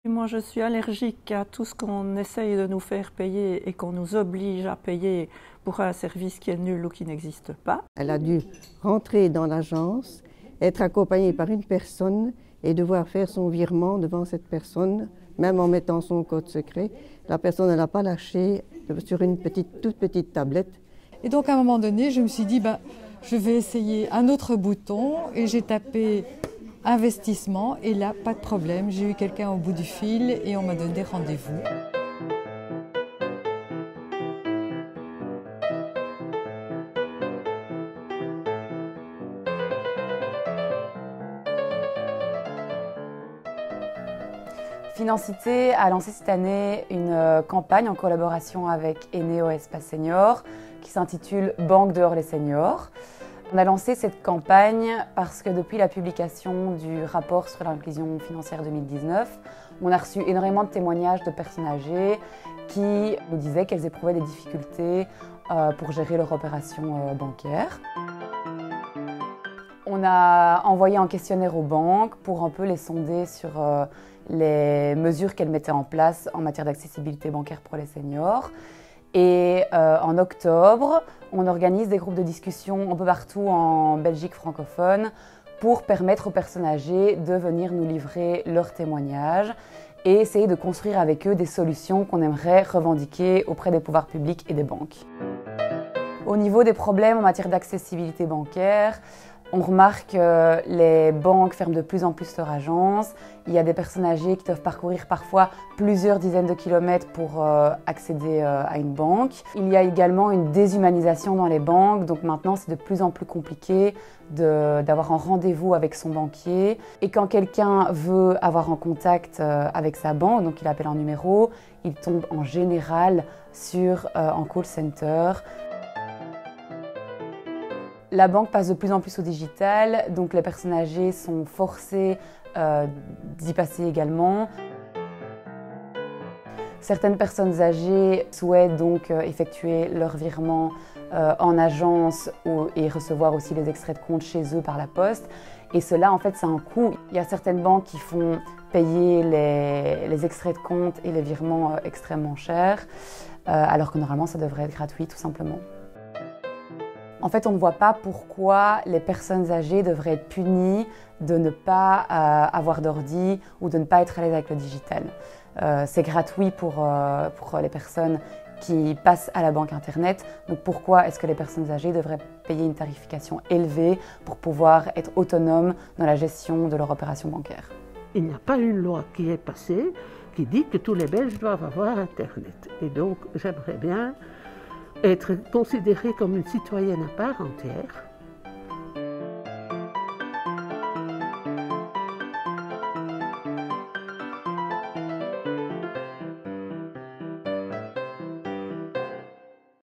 Moi, je suis allergique à tout ce qu'on essaye de nous faire payer et qu'on nous oblige à payer pour un service qui est nul ou qui n'existe pas. Elle a dû rentrer dans l'agence, être accompagnée par une personne et devoir faire son virement devant cette personne, même en mettant son code secret. La personne ne l'a pas lâché sur une toute petite tablette. Et donc à un moment donné, je me suis dit, je vais essayer un autre bouton et j'ai tapé investissement et là, pas de problème, j'ai eu quelqu'un au bout du fil et on m'a donné rendez-vous. Financité a lancé cette année une campagne en collaboration avec Eneo Espace Senior qui s'intitule Banque dehors les seniors. On a lancé cette campagne parce que depuis la publication du rapport sur l'inclusion financière 2019, on a reçu énormément de témoignages de personnes âgées qui nous disaient qu'elles éprouvaient des difficultés pour gérer leur opération bancaire. On a envoyé un questionnaire aux banques pour un peu les sonder sur les mesures qu'elles mettaient en place en matière d'accessibilité bancaire pour les seniors. Et en octobre, on organise des groupes de discussion un peu partout en Belgique francophone pour permettre aux personnes âgées de venir nous livrer leurs témoignages et essayer de construire avec eux des solutions qu'on aimerait revendiquer auprès des pouvoirs publics et des banques. Au niveau des problèmes en matière d'accessibilité bancaire, on remarque que les banques ferment de plus en plus leurs agences. Il y a des personnes âgées qui doivent parcourir parfois plusieurs dizaines de kilomètres pour accéder à une banque. Il y a également une déshumanisation dans les banques, donc maintenant c'est de plus en plus compliqué d'avoir un rendez-vous avec son banquier. Et quand quelqu'un veut avoir un contact avec sa banque, donc il appelle un numéro, il tombe en général sur un call center. La banque passe de plus en plus au digital, donc les personnes âgées sont forcées d'y passer également. Certaines personnes âgées souhaitent donc effectuer leur virement en agence et recevoir aussi les extraits de compte chez eux par la poste. Et cela, en fait, c'est un coût. Il y a certaines banques qui font payer les extraits de compte et les virements extrêmement chers, alors que normalement, ça devrait être gratuit tout simplement. En fait, on ne voit pas pourquoi les personnes âgées devraient être punies de ne pas avoir d'ordi ou de ne pas être à l'aise avec le digital. C'est gratuit pour les personnes qui passent à la banque Internet. Donc pourquoi est-ce que les personnes âgées devraient payer une tarification élevée pour pouvoir être autonomes dans la gestion de leur opération bancaire? Il n'y a pas une loi qui est passée qui dit que tous les Belges doivent avoir Internet. Et donc, j'aimerais bien être considérée comme une citoyenne à part entière